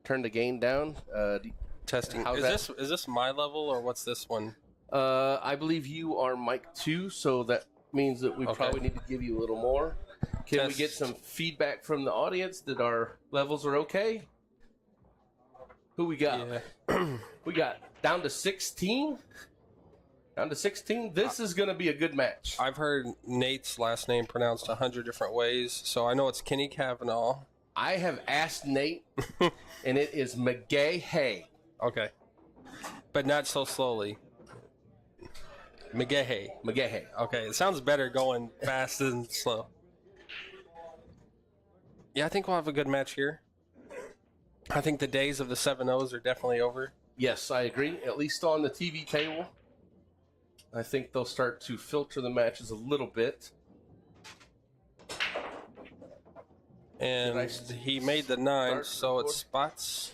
Turn the gain down. Testing. Is this my level or what's this one? I believe you are mic 2, so that means that we probably need to give you a little more. Can we get some feedback from the audience that our levels are okay? Who we got? Yeah. We got down to 16. Down to 16. This is going to be a good match. I've heard Nate's last name pronounced 100 different ways, so I know it's Kenny Cavanaugh. I have asked Nate, and it is Mcgaha. Okay. But not so slowly. Mcgaha. Mcgaha. Okay, it sounds better going fast than slow. Yeah, I think we'll have a good match here. I think the days of the 7-0s are definitely over. Yes, I agree. At least on the TV table. I think they'll start to filter the matches a little bit. And he made the 9, so it's spots.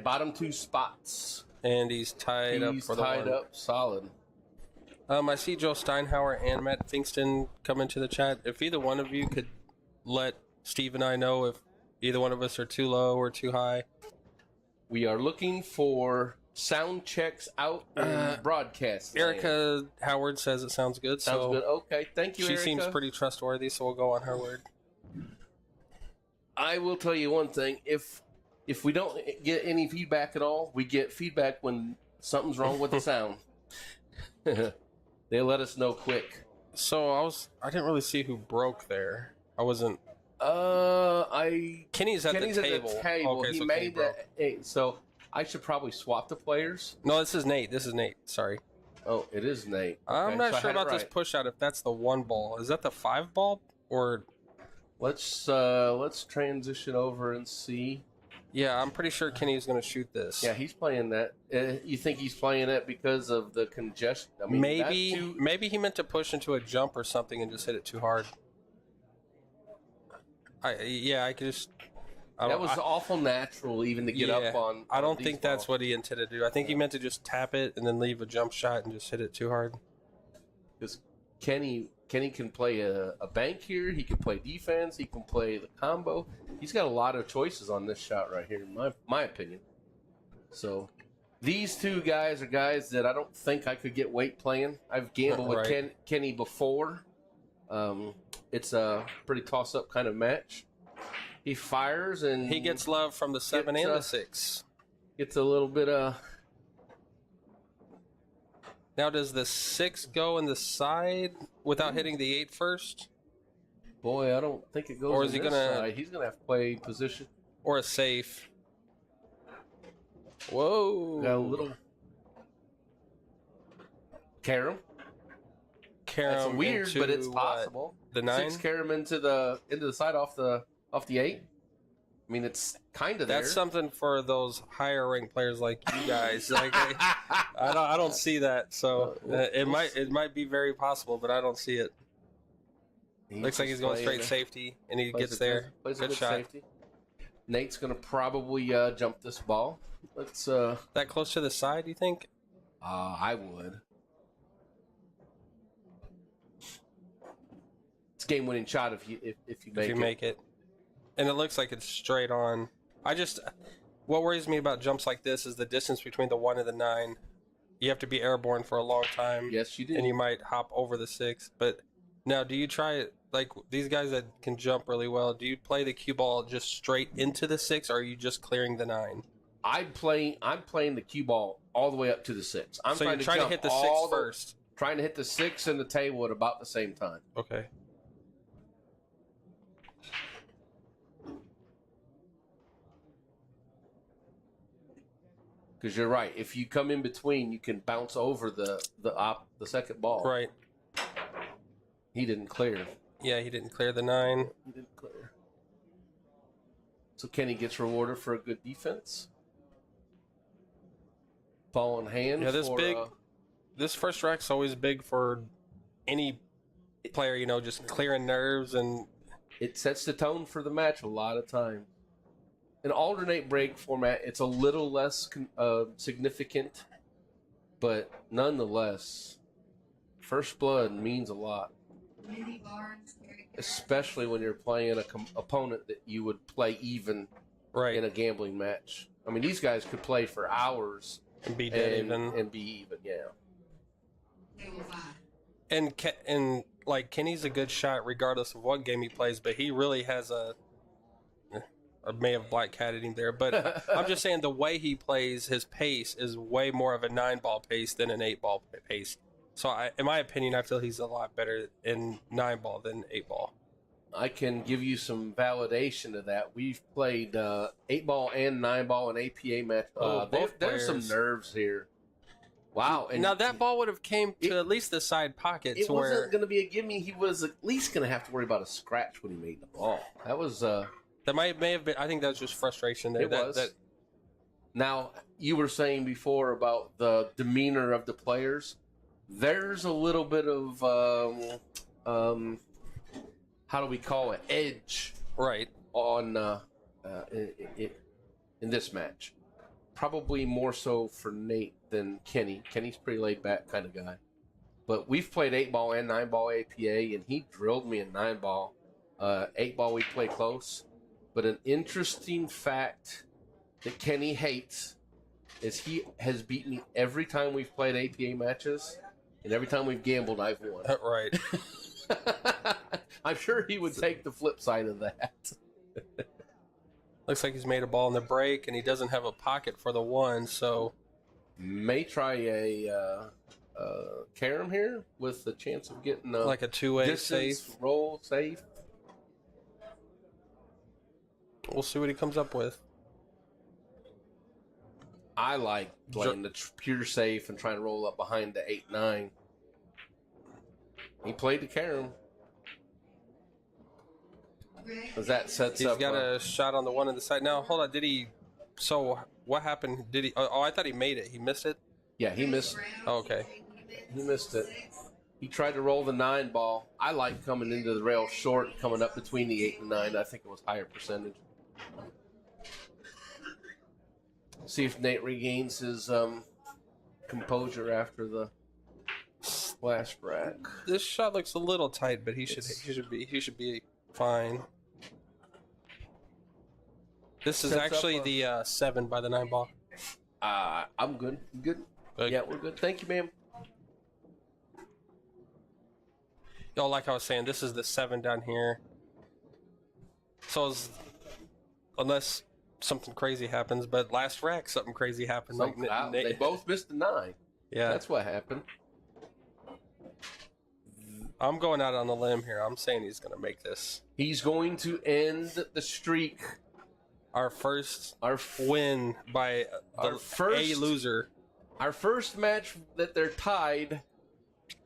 Bottom 2 spots. And he's tied up for the 1. He's tied up solid. I see Joe Steinhauer and Matt Fingston come into the chat. If either one of you could let Steve and I know if either one of us are too low or too high. We are looking for sound checks out in broadcast. Erica Howard says it sounds good. Sounds good. Okay, thank you, She Erica. seems pretty trustworthy, so we'll go on her word. I will tell you one thing. If we don't get any feedback at all, we get feedback when something's wrong with the sound. They let us know quick. So I didn't really see who broke there. I wasn't. Kenny's at the table. Okay, he so made that. So I should probably swap the players. No, this is Nate. Sorry. Oh, it is Nate. Okay, I'm not sure about this push out. If that's the 1 ball, is that the 5 ball or? Let's transition over and see. Yeah, I'm pretty sure Kenny's going to shoot this. Yeah, he's playing that. You think he's playing it because of the congestion? I mean, maybe he meant to push into a jump or something and just hit it too hard. I could just. That was awful natural, even to get up on. I don't think that's what he intended to do. I think he meant to just tap it and then leave a jump shot and just hit it too hard. Because Kenny can play a bank here. He can play defense. He can play the combo. He's got a lot of choices on this shot right here, in my opinion. So these two guys are guys that I don't think I could get weight playing. I've gambled with Kenny before. It's a pretty toss-up kind of match. He fires and he gets love from the 7 and the 6. Gets a little bit Now, does the 6 go in the side without hitting the 8 first? Boy, I don't think it goes. Or is he gonna? He's gonna have to play position or a safe. Whoa! Got a little carom. That's weird, but it's possible. The 9, 6 carom into the side off the 8. I mean, it's kind of there. That's something for those higher ranked players like you guys. Like, I don't see that. So it might be very possible, but I don't see it. Looks like he's going straight safety, and he gets there. Good shot. Safety. Nate's going to probably jump this ball. Let's that close to the side, you think? I would. game-winning shot if you make it. And it looks like it's straight on. What worries me about jumps like this is the distance between the 1 and the 9. You have to be airborne for a long time. Yes, you do. And you might hop over the 6. But now, do you try it, like these guys that can jump really well, do you play the cue ball just straight into the 6, or are you just clearing the 9? I'm playing the cue ball all the way up to the 6. So you're trying to hit the 6 first. Trying to hit the 6 and the table at about the same time. Okay. Because you're right. If you come in between, you can bounce over the second ball. Right. He didn't clear. Yeah, he didn't clear the 9. He didn't clear. So Kenny gets rewarded for a good defense. Ball in hand. Yeah, this first rack's always big for any player, just clearing nerves, and it sets the tone for the match a lot of time. An alternate break format, it's a little less significant, but nonetheless, first blood means a lot. Especially when you're playing an opponent that you would play even in a gambling match. I mean, these guys could play for hours and be dead even. And be even, yeah. And like Kenny's a good shot regardless of what game he plays, but he really has I may have black catted him there, but I'm just saying the way he plays, his pace is way more of a 9-ball pace than an 8-ball pace. So, in my opinion, I feel he's a lot better in 9-ball than 8-ball. I can give you some validation of that. We've played 8-ball and 9-ball and APA match. There's some nerves here. Wow! And now that ball would have came to at least the side pocket. It wasn't going to be a gimme. He was at least going to have to worry about a scratch when he made the ball. That was. That may have been. I think that was just frustration there. It was. Now, you were saying before about the demeanor of the players. There's a little bit of how do we call it? Edge, right? On in this match, probably more so for Nate than Kenny. Kenny's pretty laid back kind of guy, but we've played 8-ball and 9-ball APA, and he drilled me in 9-ball. 8-ball we play close. But an interesting fact that Kenny hates is he has beaten me every time we've played APA matches, and every time we've gambled, I've won. Right. I'm sure he would take the flip side of that. Looks like he's made a ball in the break, and he doesn't have a pocket for the 1, so... May try a carom here with the chance of getting like a 2-way safe. Roll safe. We'll see what he comes up with. I like playing the pure safe and trying to roll up behind the 8-9. He played the carom. Because that sets up. He's got a shot on the 1 on the side. Now, hold on. Did he? So, what happened? Did he? Oh, I thought he made it. He missed it? Yeah, he missed. Oh, okay. He missed it. He tried to roll the 9-ball. I like coming into the rail short, coming up between the 8 and 9. I think it was higher percentage. See if Nate regains his composure after the last rack. This shot looks a little tight, but he should be fine. This is actually the 7 by the 9-ball. I'm good. You good? Yeah, we're good. Thank you, ma'am. Y'all, like I was saying, this is the 7 down here. So, unless something crazy happens, but last rack something crazy happened. They both missed the 9. Yeah, that's what happened. I'm going out on a limb here. I'm saying he's going to make this. He's going to end the streak. Our win by a loser. Our first match that they're tied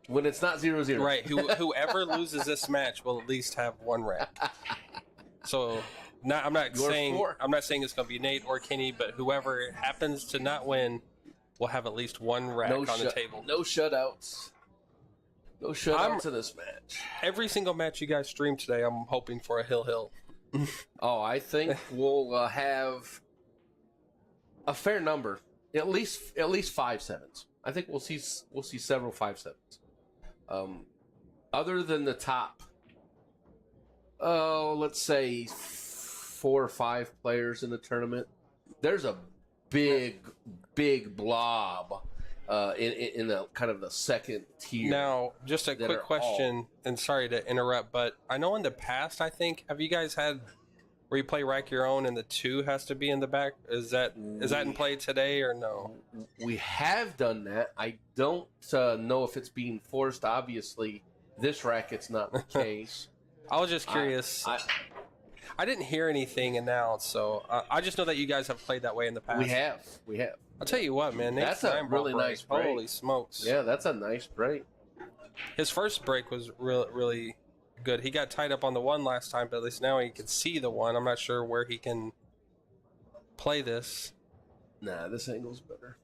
when it's not 0-0. Right. Whoever loses this match will at least have 1 rack. So I'm not saying it's going to be Nate or Kenny, but whoever happens to not win will have at least 1 rack on the table. No shutouts. No shutouts in this match. Every single match you guys stream today, I'm hoping for a hill. Oh, I think we'll have a fair number, at least 5 sevens. I think we'll see several 5 sevens. Other than the top let's say 4 or 5 players in the tournament. There's a big blob in the kind of the second tier. Now, just a quick question, and sorry to interrupt, but I know in the past, I think, have you guys had where you play rack your own and the 2 has to be in the back? Is that in play today or no? We have done that. I don't know if it's being forced. Obviously, this racket's not the case. I was just curious. I didn't hear anything announced, so I just know that you guys have played that way in the past. We have. I'll tell you what, man. That's a really nice break. Holy smokes. Yeah, that's a nice break. His first break was really good. He got tied up on the 1 last time, but at least now he can see the 1. I'm not sure where he can play this. Nah, this angle's better.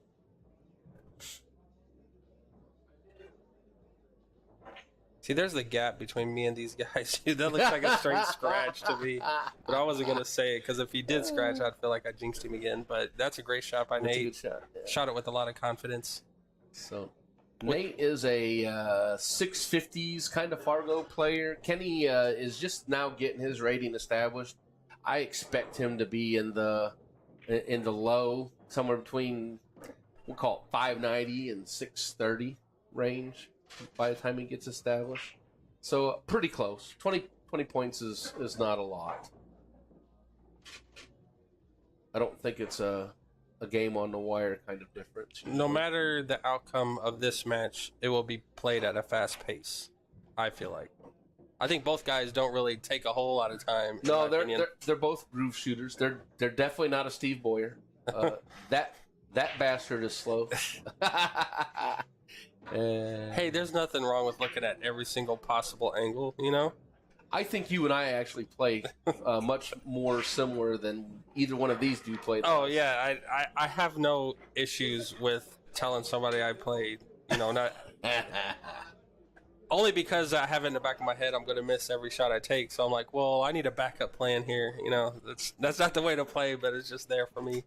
See, there's the gap between me and these guys. That looks like a straight scratch to me. But I wasn't going to say it, because if he did scratch, I'd feel like I jinxed him again. But that's a great shot by Nate. That's a good shot. Yeah. Shot it with a lot of confidence. So, Nate is a 650s kind of Fargo player. Kenny is just now getting his rating established. I expect him to be in the low, somewhere between, we'll call it 590 and 630 range by the time he gets established. So pretty close. 20 points is not a lot. I don't think it's a game on the wire kind of difference. No matter the outcome of this match, it will be played at a fast pace, I feel like. I think both guys don't really take a whole lot of time. No, they're both groove shooters. They're definitely not a Steve Boyer. That bastard is slow. Hey, there's nothing wrong with looking at every single possible angle, you know? I think you and I actually play much more similar than either one of these do play. Oh, yeah. I have no issues with telling somebody I played, you know, not... Only because I have it in the back of my head I'm going to miss every shot I take. So I'm like, well, I need a backup plan here. You know, that's not the way to play, but it's just there for me.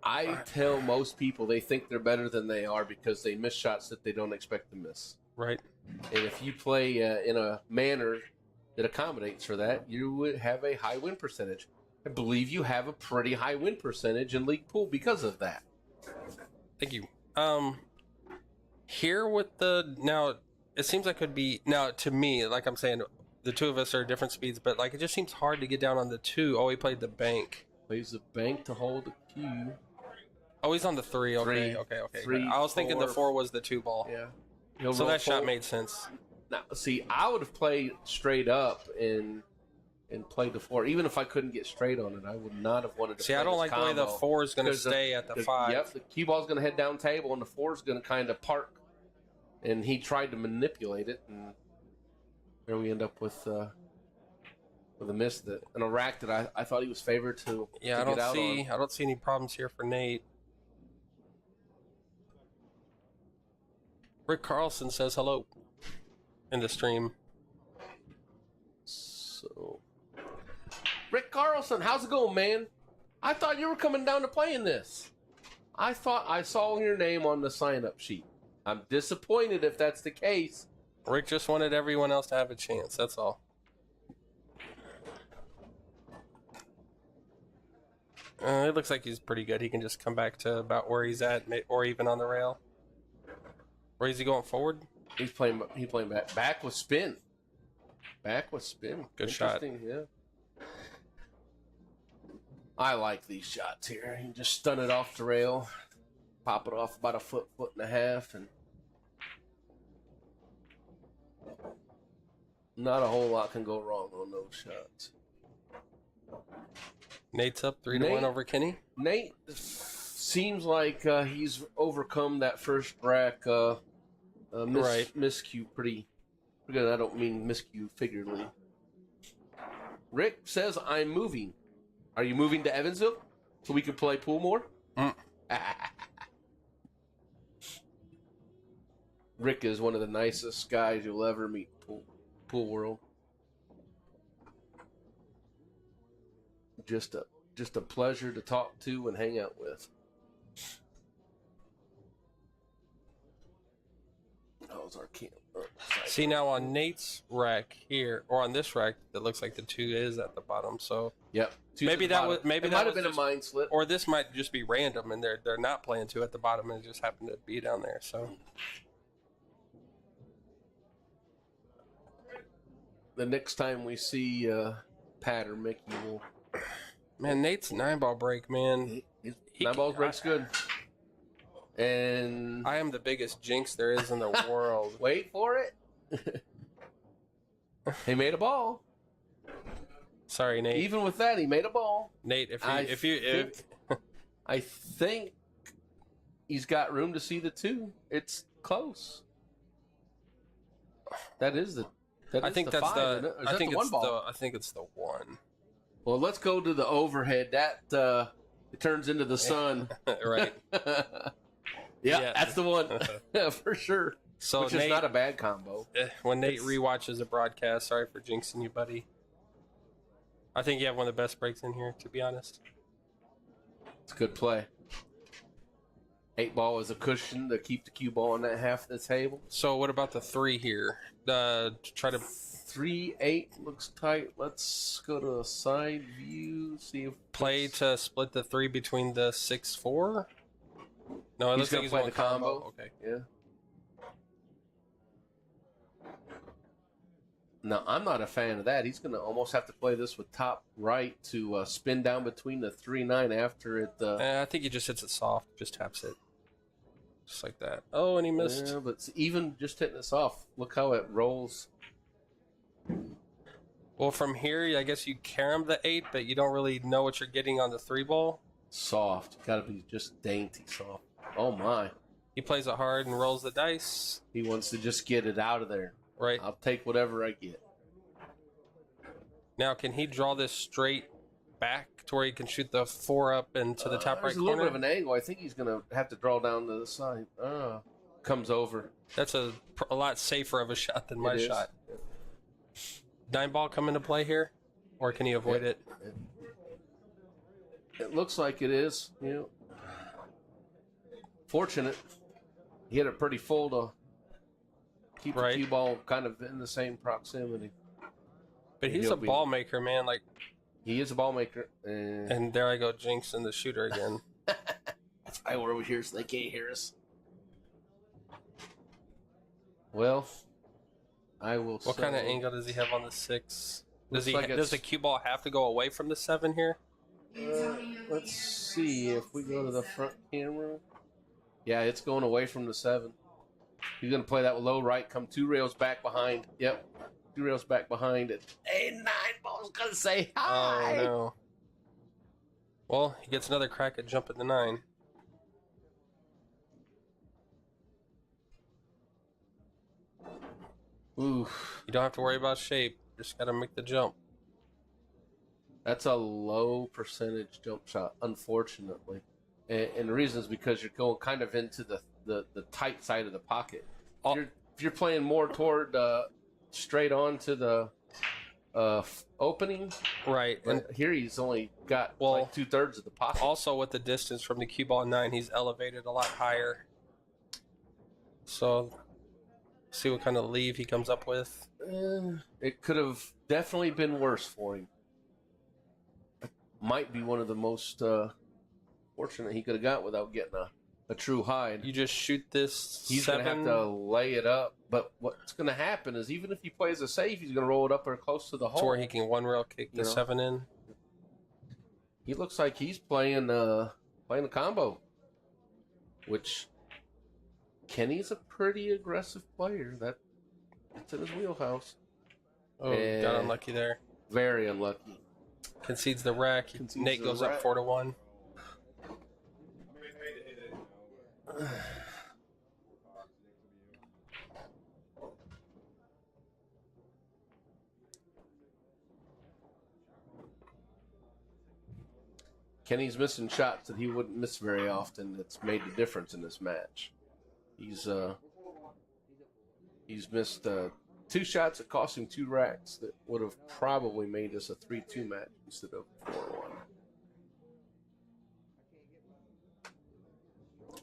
I tell most people they think they're better than they are because they miss shots that they don't expect to miss. Right. And if you play in a manner that accommodates for that, you would have a high win percentage. I believe you have a pretty high win percentage in League Pool because of that. Thank you. Here with now, it seems like it could be, now to me, like I'm saying, the 2 of us are different speeds, but like it just seems hard to get down on the 2. Oh, he played the bank. Plays the bank to hold the cue. Oh, he's on the 3. Okay. 3, I was thinking the 4 was the 2 ball. Yeah. So that shot made sense. Now, see, I would have played straight up and played the 4. Even if I couldn't get straight on it, I would not have wanted to see, play I don't like combo. the way the 4 is going to stay at the 5. Yep, the cue ball's going to head down table, and the 4 is going to kind of park. And he tried to manipulate it, and there we end up with a miss and a rack that I thought he was favored to. Yeah, to I don't see any problems here for Nate. Rick Carlson says hello in the stream. So, Rick Carlson, how's it going, man? I thought you were coming down to playing this. I thought I saw your name on the sign-up sheet. I'm disappointed if that's the case. Rick just wanted everyone else to have a chance, that's all. It looks like he's pretty good. He can just come back to about where he's at, or even on the rail. Where is he going forward? He's playing back. Back with spin. Good shot. Yeah. I like these shots here. You just stun it off the rail, pop it off about a foot and a half, and not a whole lot can go wrong on those shots. Nate's up 3-1 over Kenny. Nate seems like he's overcome that first rack miscue pretty good. I don't mean miscue figuratively. Rick says, I'm moving. Are you moving to Evansville so we can play pool more? Rick is one of the nicest guys you'll ever meet in pool world. Just a pleasure to talk to and hang out with. How's our camp? See, now on Nate's rack here, or on this rack, it looks like the 2 is at the bottom. So yep. maybe that was might have been a mind slip, or this might just be random, and they're not playing 2 at the bottom, and it just happened to be down there. So the next time we see Pat or Mickey, will. Man, Nate's 9-ball break, man. 9-ball break's good. And I am the biggest jinx there is in the world. Wait for it. He made a ball. Sorry, Nate. Even with that, he made a ball. Nate, I think he's got room to see the 2. It's close. That is the. I think that's 5, the. I think the it's 1 ball. I think it's the 1. Well, let's go to the overhead. That it turns into the sun. Right. Yeah, that's the one for sure. So which Nate, is not a bad combo. When Nate rewatches the broadcast, sorry for jinxing you, buddy. I think you have one of the best breaks in here, to be honest. It's a good play. 8-ball is a cushion to keep the cue ball on that half of the table. So what about the 3 here? Try to 3-8 looks tight. Let's go to a side view. See if play to split the 3 between the 6-4. No, it looks like he's play going the combo. Okay. Yeah. No, I'm not a fan of that. He's going to almost have to play this with top right to spin down between the 3-9 after it. I think he just hits it soft, just taps it. Just like that. Oh, and he missed. Yeah, but even just hitting this off, look how it rolls. Well, from here, I guess you carom the 8, but you don't really know what you're getting on the 3-ball. Soft. Got to be just dainty soft. Oh, my. He plays it hard and rolls the dice. He wants to just get it out of there. Right. I'll take whatever I get. Now, can he draw this straight back to where he can shoot the 4 up into the top right There's a corner? little bit of an angle. I think he's going to have to draw down to the side. Comes over. That's a lot safer of a shot than my It is. shot. 9-ball come into play here? Or can he avoid it? It looks like it is. You know. Fortunate. He hit it pretty full to keep the cue ball kind of in the same proximity. But he's a ball maker, man. Like he is a ball maker. And there I go, jinxing the shooter again. That's why we're over here so they can't hear us. Well, I will. What kind of angle does he have on the 6? Does the cue ball have to go away from the 7 here? Let's see if we go to the front camera. Yeah, it's going away from the 7. He's going to play that with low right, come 2 rails back behind. Yep, 2 rails back behind it. Hey, 9-ball's going to say hi. Oh, no. Well, he gets another crack at jumping the 9. Oof. You don't have to worry about shape. Just got to make the jump. That's a low percentage jump shot, unfortunately. And the reason is because you're going kind of into the tight side of the pocket. If you're playing more toward straight on to the opening, right? And here he's only got like 2/3 of the pocket. Also, with the distance from the cue ball 9, he's elevated a lot higher. So, see what kind of leave he comes up with. It could have definitely been worse for him. Might be one of the most fortunate he could have got without getting a true hide. You just shoot this. He's going to have to lay it up. But what's going to happen is even if he plays a safe, he's going to roll it up or close to the hole. To where he can 1-rail kick the 7 in. He looks like he's playing a combo, which Kenny's a pretty aggressive player. That's in his wheelhouse. Oh, got unlucky there. Very unlucky. Concedes the rack. Nate goes up 4-1. Kenny's missing shots that he wouldn't miss very often. That's made the difference in this match. He's missed 2 shots that cost him 2 racks that would have probably made this a 3-2 match instead of 4-1.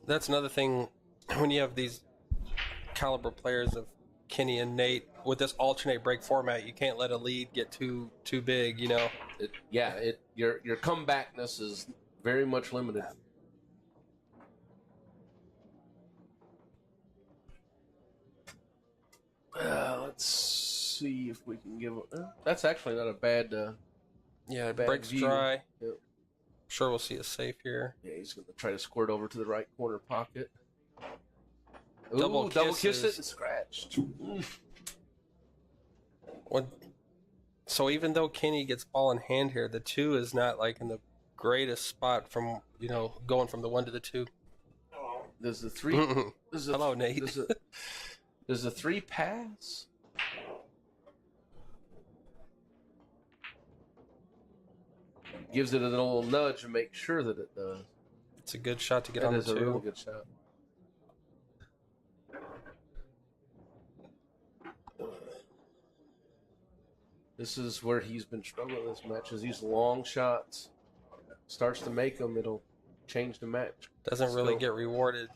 That's another thing when you have these caliber players of Kenny and Nate with this alternate break format, you can't let a lead get too big, you know. Your comebackness is very much limited. Let's see if we can give. That's actually not a bad. Breaks view. dry. Yep. Sure, we'll see a safe here. Yeah, he's going to try to squirt over to the right corner pocket. Ooh, Double kiss it and scratched. So even though Kenny gets ball in hand here, the 2 is not like in the greatest spot from, you know, going from the 1 to the 2. Does the 3? Hello, Nate. Does the 3 pass? Gives it a little nudge to make sure that it does. It's a good shot to get on the 2. That is a really good shot. This is where he's been struggling this match. Is these long shots starts to make them, it'll change the match. Doesn't really get rewarded.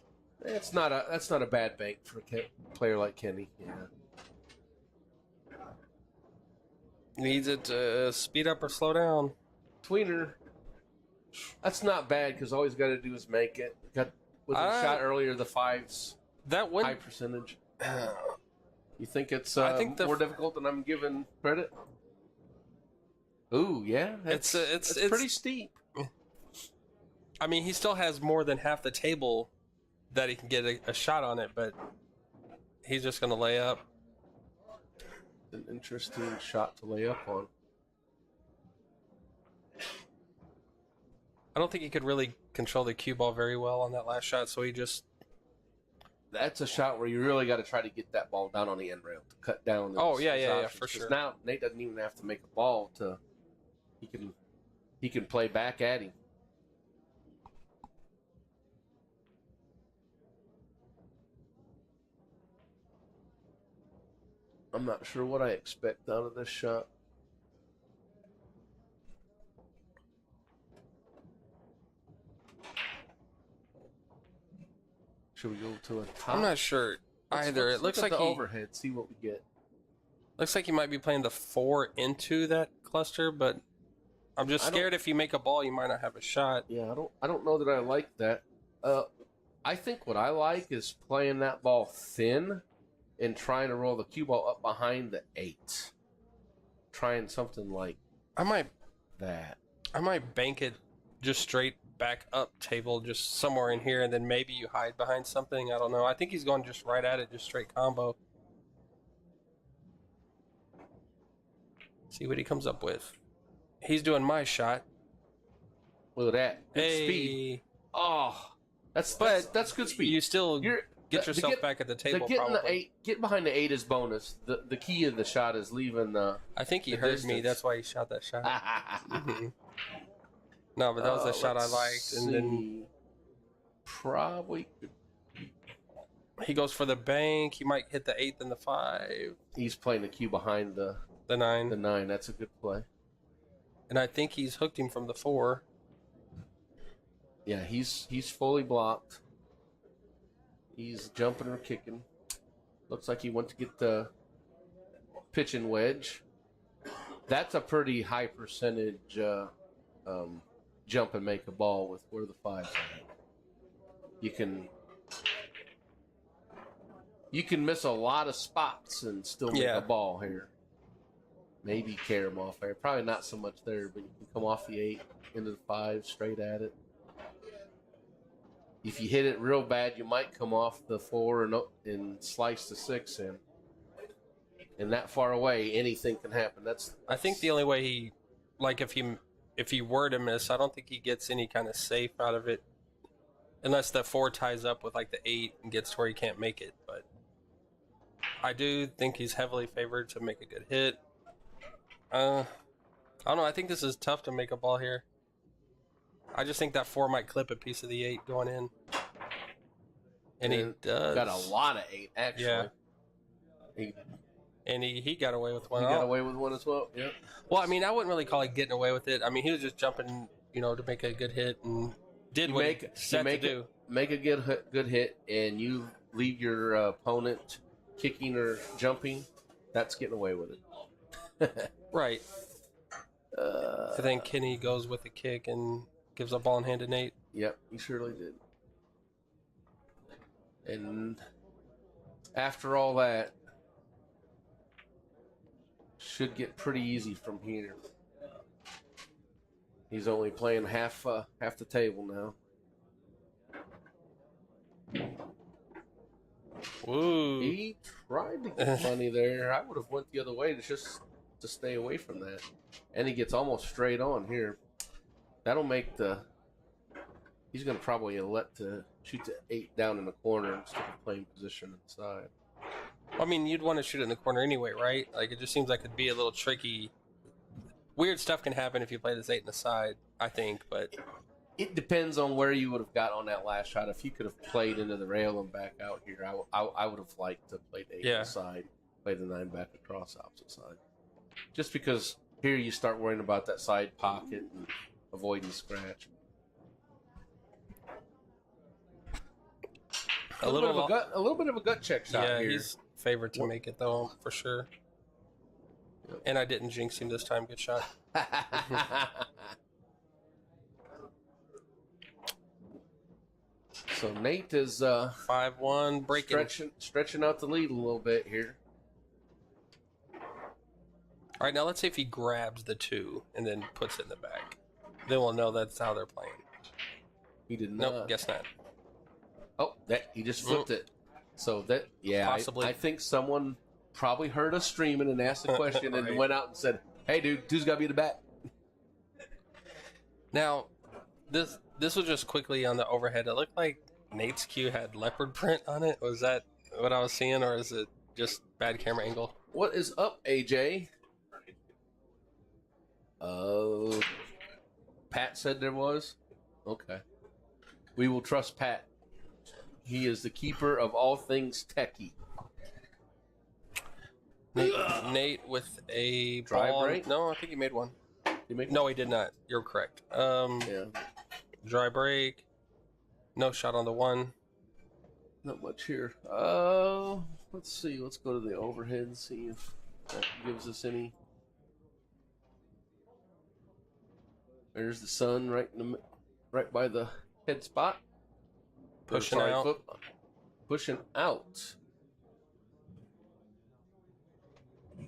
That's not a bad bank for a player like Kenny. Yeah. Needs it to speed up or slow down. Tweener. That's not bad because all he's got to do is make it. Got was a shot earlier. The 5's that would high percentage. You think it's I think more difficult than I'm giving credit? Ooh, yeah. It's pretty steep. I mean, he still has more than half the table that he can get a shot on it, but he's just going to lay up. An interesting shot to lay up on. I don't think he could really control the cue ball very well on that last shot, so he just... That's a shot where you really got to try to get that ball down on the end rail to cut down. Yeah, for sure. Now Nate doesn't even have to make a ball to. He can play back at him. I'm not sure what I expect out of this shot. Should we go to a top? I'm not sure either. It looks like the overhead. See what we get. Looks like he might be playing the 4 into that cluster, but I'm just scared if you make a ball, you might not have a shot. Yeah, I don't know that I like that. I think what I like is playing that ball thin and trying to roll the cue ball up behind the 8. Trying something like that. I might bank it just straight back up table, just somewhere in here, and then maybe you hide behind something. I don't know. I think he's going just right at it, just straight combo. See what he comes up with. He's doing my shot. Look at that. Good speed. Oh, that's good speed. You still get yourself back at the table. Getting behind the 8 is bonus. The key of the shot is leaving the. I think he heard me. That's why he shot that shot. No, but that was the shot I liked. And then probably he goes for the bank. He might hit the 8 and the 5. He's playing the cue behind the 9. The 9. That's a good play. And I think he's hooked him from the 4. Yeah, he's fully blocked. He's jumping or kicking. Looks like he went to get the pitching wedge. That's a pretty high percentage jump and make a ball with where the 5's at. You can miss a lot of spots and still make a ball here. Maybe carry him off there. Probably not so much there, but you can come off the 8 into the 5 straight at it. If you hit it real bad, you might come off the 4 and slice the 6 in. And that far away, anything can happen. I think the only way he, like if he were to miss, I don't think he gets any kind of safe out of it, unless the 4 ties up with like the 8 and gets to where he can't make it. But I do think he's heavily favored to make a good hit. I don't know. I think this is tough to make a ball here. I just think that 4 might clip a piece of the 8 going in. And he does. Got a lot of 8, actually. Yeah. He got away with one. He got away with one as well. Yeah. Well, I mean, I wouldn't really call it getting away with it. I mean, he was just jumping, to make a good hit and did what he set to do. Make a good hit, and leave your opponent kicking or jumping, that's getting away with it. Right. I think Kenny goes with the kick and gives a ball in hand to Nate. Yep, he surely did. And after all that, should get pretty easy from here. He's only playing half the table now. Ooh. He tried to get funny there. I would have went the other way to stay away from that. And he gets almost straight on here. That'll make he's going to probably elect to shoot the 8 down in the corner instead of playing position inside. I mean, you'd want to shoot it in the corner anyway, right? Like, it just seems like it'd be a little tricky. Weird stuff can happen if you play this 8 in the side, I think, but... It depends on where you would have got on that last shot. If you could have played into the rail and back out here, I would have liked to play the 8 in the side, play the 9 back across opposite side. Just because here you start worrying about that side pocket and avoiding scratch. A little bit of a gut check shot here. Yeah, he's favored to make it, though, for sure. Yep. And I didn't jinx him this time. Good shot. So Nate is 5-1, breaking. Stretching out the lead a little bit here. All right, now let's say if he grabs the 2 and then puts it in the back. Then we'll know that's how they're playing. He did not. Nope, guess not. Oh, he just flipped it. So that, possibly. I think someone probably heard us streaming and asked the question and went out and said, "Hey, dude's got to be in the back." Now, this was just quickly on the overhead. It looked like Nate's cue had leopard print on it. Was that what I was seeing, or is it just bad camera angle? What is up, AJ? Pat said there was. Okay, we will trust Pat. He is the keeper of all things techie. Nate with a dry ball. break? No, I think he made one. No, he did not. You're correct. Yeah. Dry break. No shot on the 1. Not much here. Let's see. Let's go to the overhead and see if that gives us any. There's the sun right by the head spot. Pushing out. Pushing out.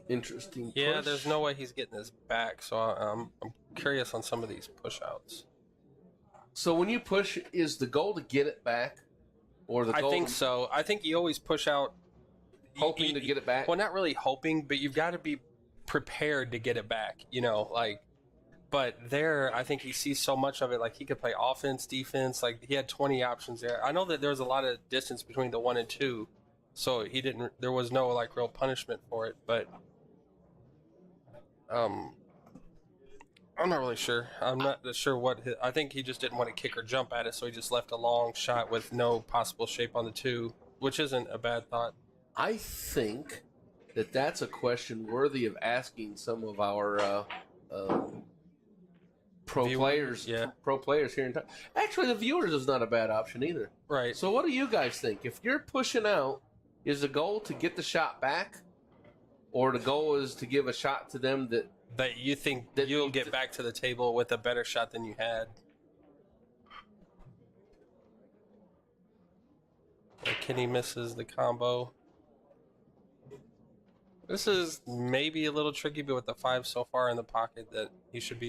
Interesting push. Yeah, there's no way he's getting his back, so I'm curious on some of these push-outs. So when you push, is the goal to get it back? Or the goal? I think so. I think you always push out... Hoping to get it back? Well, not really hoping, but you've got to be prepared to get it back, But there, I think he sees so much of it. Like, he could play offense, defense. Like, he had 20 options there. I know that there was a lot of distance between the 1 and 2, so there was no, real punishment for it. But, I'm not really sure. I'm not sure I think he just didn't want to kick or jump at it, so he just left a long shot with no possible shape on the 2, which isn't a bad thought. I think that's a question worthy of asking some of our, pro players here in town. Actually, the viewers is not a bad option either. Right. So what do you guys think? If you're pushing out, is the goal to get the shot back, or the goal is to give a shot to them that you think that you'll get back to the table with a better shot than you had? Kenny misses the combo. This is maybe a little tricky, but with the 5 so far in the pocket, Nate should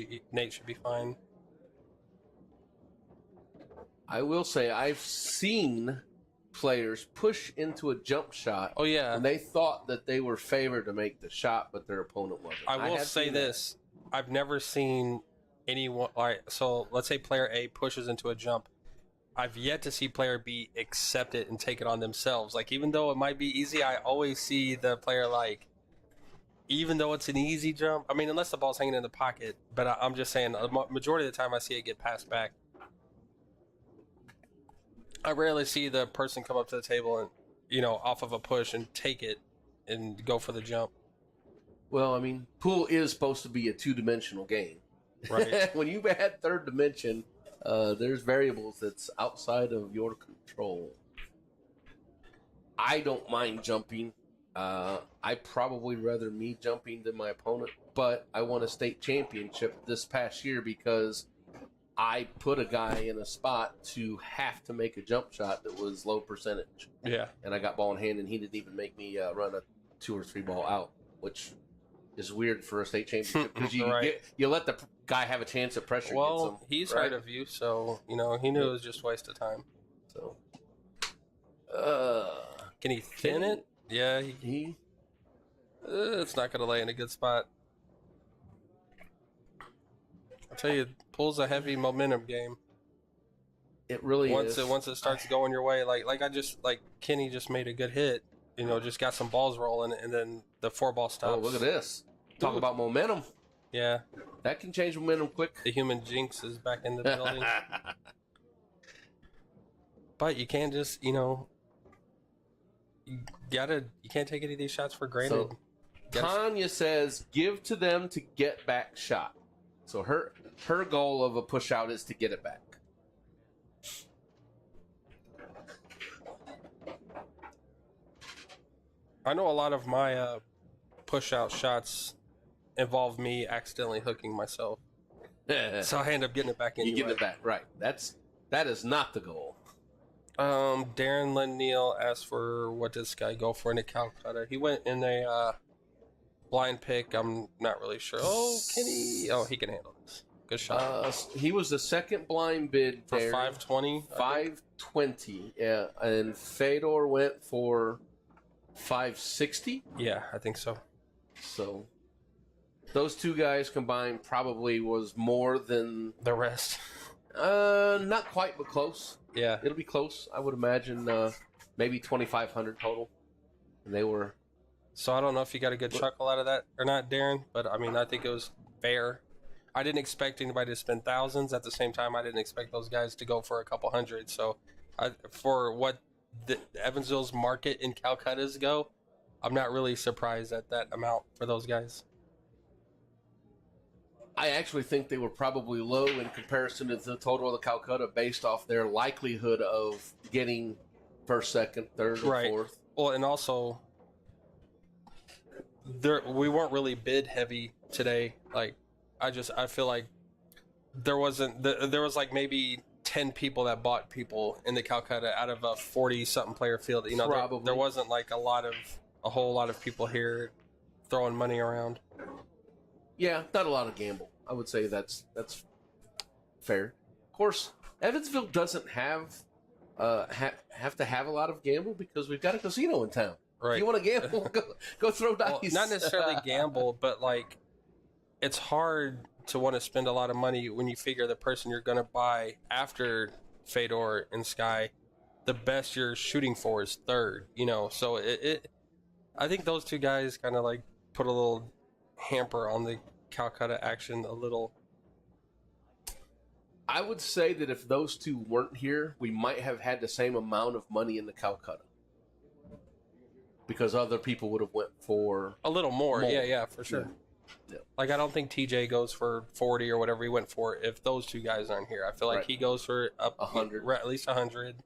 be fine. I will say I've seen players push into a jump shot. Oh yeah, and they thought that they were favored to make the shot, but their opponent wasn't. I will say this: I've never seen anyone. All right, so let's say player A pushes into a jump. I've yet to see player B accept it and take it on themselves. Like, even though it might be easy, I always see the player, even though it's an easy jump, I mean, unless the ball's hanging in the pocket, but I'm just saying, the majority of the time I see it get passed back. I rarely see the person come up to the table and, off of a push and take it and go for the jump. Well, I mean, pool is supposed to be a 2-dimensional game. Right. When you add third dimension, there's variables that's outside of your control. I don't mind jumping. I probably rather me jumping than my opponent, but I won a state championship this past year because I put a guy in a spot to have to make a jump shot that was low percentage. Yeah. And I got ball in hand, and he didn't even make me run a 2 or 3 ball out, which is weird for a state championship because you let the guy have a chance at pressure. Well, he's heard of you, so he knew it was just a waste of time. So, can he thin it? Yeah, he it's not going to lay in a good spot. I'll tell you, it pulls a heavy momentum game. It really is. Once it starts going your way, like Kenny just made a good hit. Just got some balls rolling, and then the 4-ball stops. Oh, look at this! Talk about momentum. Yeah, that can change momentum quick. The human jinx is back in the building. But you can't just you can't take any of these shots for granted. So, Tanya says, give to them to get back shot. So her goal of a push out is to get it back. I know a lot of my push out shots involve me accidentally hooking myself. So I end up getting it back anyway. You get it back, right. That is not the goal. Darren Lynn-Neal asked for what this guy go for in a Calcutta. He went in a blind pick. I'm not really sure. Oh, Kenny. Oh, he can handle this. Good shot. He was the second blind bid for there. 520. 520. Yeah, and Fedor went for 560. Yeah, I think so. So those two guys combined probably was more than the rest. Not quite, but close. Yeah, it'll be close. I would imagine maybe 2,500 total. And they were. So I don't know if you got a good chuckle out of that or not, Darren. But I mean, I think it was fair. I didn't expect anybody to spend thousands. At the same time, I didn't expect those guys to go for a couple hundred. So, for what the Evansville's market in Calcuttas go, I'm not really surprised at that amount for those guys. I actually think they were probably low in comparison to the total of the Calcutta based off their likelihood of getting first, second, third, or fourth. Well, and also, we weren't really bid heavy today. Like, I feel like there was like maybe 10 people that bought people in the Calcutta out of a 40-something player field. Probably. There wasn't like a whole lot of people here throwing money around. Yeah, not a lot of gamble. I would say that's fair. Of course, Evansville doesn't have to have a lot of gamble because we've got a casino in town. Right. If you want to gamble, go throw dice. Well, not necessarily gamble, but like it's hard to want to spend a lot of money when you figure the person you're going to buy after Fedor and Sky, the best you're shooting for is third. So I think those two guys kind of like put a little hamper on the Calcutta action a little. I would say that if those two weren't here, we might have had the same amount of money in the Calcutta because other people would have went for a little more. Yeah, for sure. Yeah. Like I don't think TJ goes for 40 or whatever he went for if those two guys aren't here. I feel like he goes for up 100, at least 100.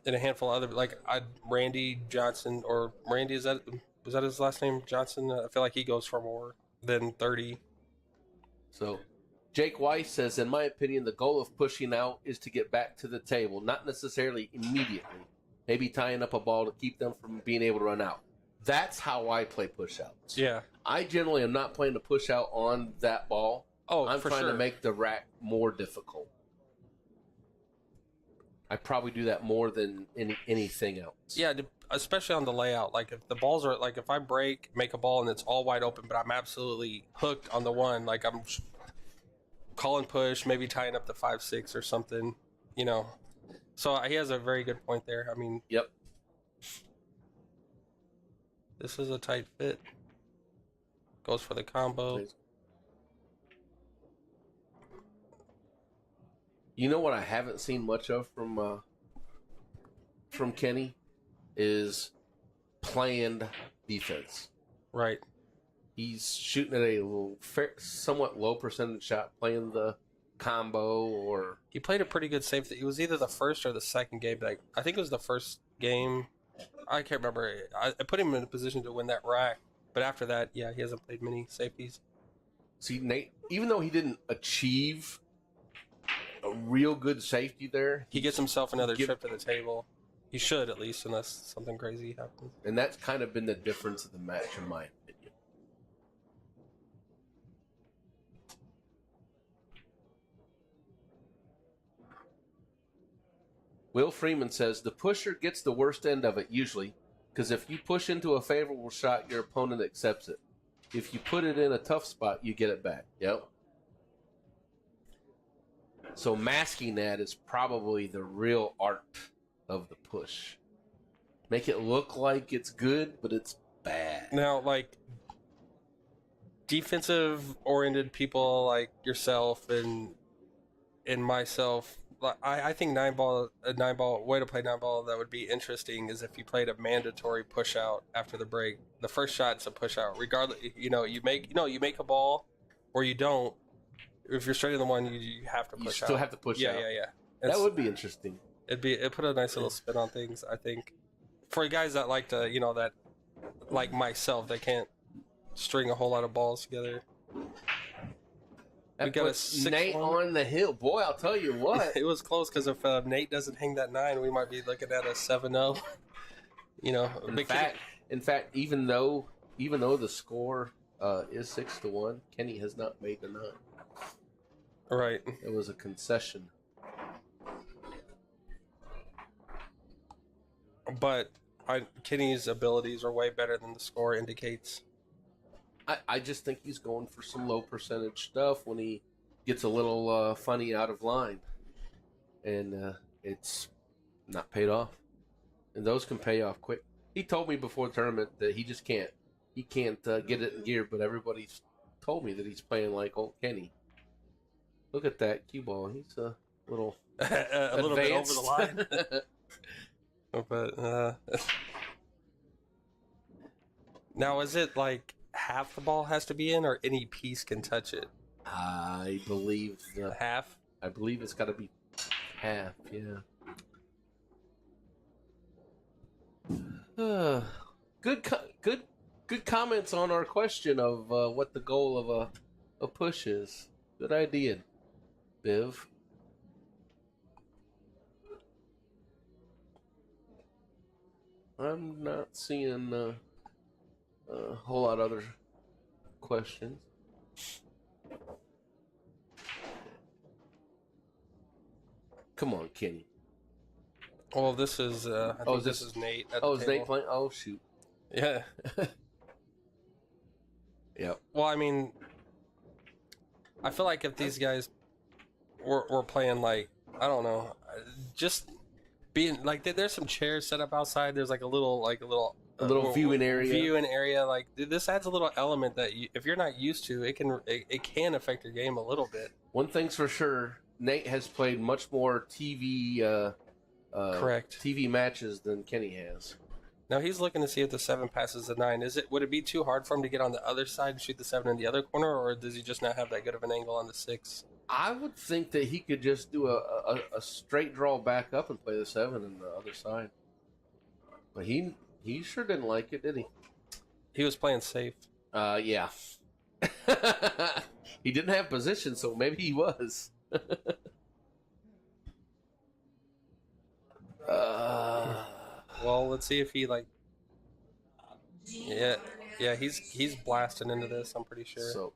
And a handful of other Randy Johnson or Randy was that his last name, Johnson? I feel like he goes for more than 30. So, Jake Weiss says, in my opinion, the goal of pushing out is to get back to the table, not necessarily immediately. Maybe tying up a ball to keep them from being able to run out. That's how I play push outs. Yeah. I generally am not playing to push out on that ball. I'm trying to make the rack more difficult. I probably do that more than anything else. Yeah, especially on the layout. Like if the balls are like if I make a ball and it's all wide open, but I'm absolutely hooked on the one, like I'm calling push, maybe tying up the 5-6 or something, So he has a very good point there. I mean, yep. This is a tight fit. Goes for the combo. Please. You know what I haven't seen much of from Kenny is planned defense. Right. He's shooting at a somewhat low percentage shot, playing the combo or... He played a pretty good save. It was either the first or the second game. I think it was the first game. I can't remember. I put him in a position to win that rack, but after that, yeah, he hasn't played many safeties. See, Nate, even though he didn't achieve a real good safety there, he gets himself another trip to the table. He should, at least, unless something crazy happens. And that's kind of been the difference of the match, in my opinion. Will Freeman says, the pusher gets the worst end of it, usually, because if you push into a favorable shot, your opponent accepts it. If you put it in a tough spot, you get it back. Yep. So masking that is probably the real art of the push. Make it look like it's good, but it's bad. Now, like, defensive-oriented people like yourself and myself, I think a way to play 9-ball that would be interesting is if you played a mandatory push-out after the break. The first shot's a push-out. Regardless, you make a ball or you don't. If you're straight in the one, you have to push out. You still have to push out. Yeah. That would be interesting. It put a nice little spin on things, I think. For guys that like to, that like myself, that can't string a whole lot of balls together. That puts Nate on the hill. Boy, I'll tell you what. It was close because if Nate doesn't hang that 9, we might be looking at a 7-0. In fact, even though the score is 6-1, Kenny has not made the 9. Right. It was a concession. But Kenny's abilities are way better than the score indicates. I just think he's going for some low percentage stuff when he gets a little funny out of line. And it's not paid off. And those can pay off quick. He told me before the tournament that he just can't. He can't get it in gear, but everybody's told me that he's playing like old Kenny. Look at that cue ball. He's a little a little bit over the line. But now, is it like half the ball has to be in, or any piece can touch it? I believe half. I believe it's got to be half. Yeah. Good comments on our question of what the goal of a push is. Good idea, Biv. I'm not seeing a whole lot of other questions. Come on, Kenny. Well, this is. I think this is Nate. Is Nate playing? Oh, shoot. Yeah. Yep. Well, I mean, I feel like if these guys were playing like, I don't know, just being like, there's some chairs set up outside. There's like a little viewing area. Like, this adds a little element that if you're not used to, it can affect your game a little bit. One thing's for sure, Nate has played much more TV. Correct. TV matches than Kenny has. Now he's looking to see if the 7 passes the 9. Would it be too hard for him to get on the other side and shoot the 7 in the other corner, or does he just not have that good of an angle on the 6? I would think that he could just do a straight draw back up and play the 7 in the other side. But he sure didn't like it, did he? He was playing safe. Yeah. He didn't have position, so maybe he was. Well, let's see if he Yeah, he's blasting into this. I'm pretty sure. So,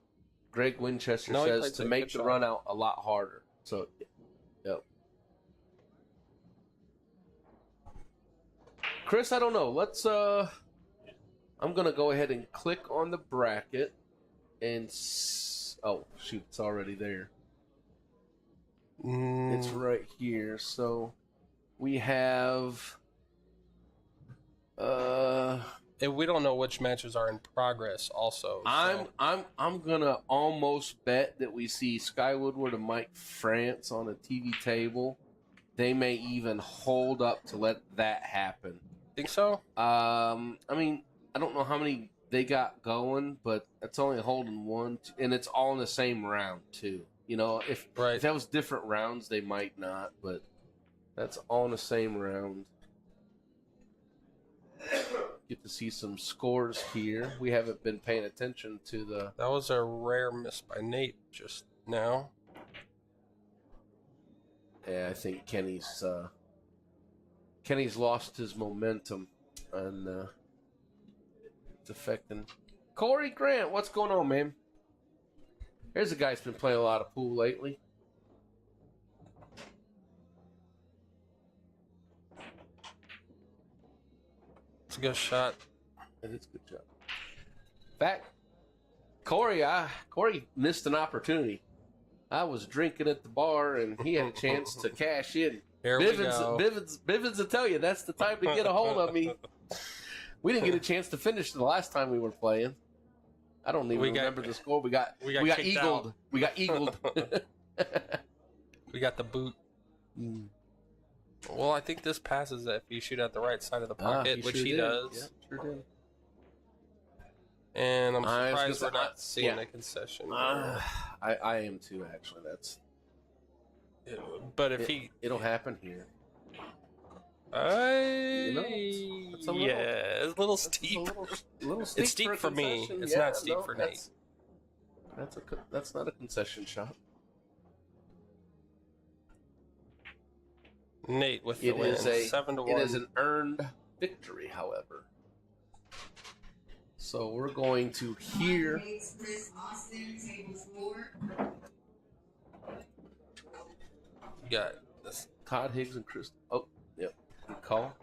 Greg Winchester says to make the run out a lot harder. So, yep. Chris, I don't know. Let's. I'm gonna go ahead and click on the bracket, and oh shoot, it's already there. It's right here. So, we have. And we don't know which matches are in progress. Also, so. I'm gonna almost bet that we see Sky Woodward and Mike France on a TV table. They may even hold up to let that happen. Think so? I mean, I don't know how many they got going, but it's only holding one, and it's all in the same round too. You know, if that was different rounds, they might not, but that's all in the same round. Get to see some scores here. We haven't been paying attention to the. That was a rare miss by Nate just now. Yeah, I think Kenny's lost his momentum, and it's affecting. Corey Grant, what's going on, man? Here's a guy who's been playing a lot of pool lately. It's a good shot. It is a good job. In fact, Corey missed an opportunity. I was drinking at the bar, and he had a chance to cash in. Here we go. Bivens will tell you that's the time to get a hold of me. We didn't get a chance to finish the last time we were playing. I don't even remember the score. We got eagled. Out. We got eagled. We got the boot. Mm. Well, I think this passes if you shoot at the right side of the pocket, which he does. Yeah, sure did. And I'm surprised we're not seeing a concession. I am too, actually. But if it'll happen here. It's a little steep. Steep. It's steep for me. It's not steep for Nate. That's not a concession shot. Nate with the win, 7-1. It is an earned victory, however. So we're going to hear. You got this. Todd Higgs and Chris. Oh, yep. Good call.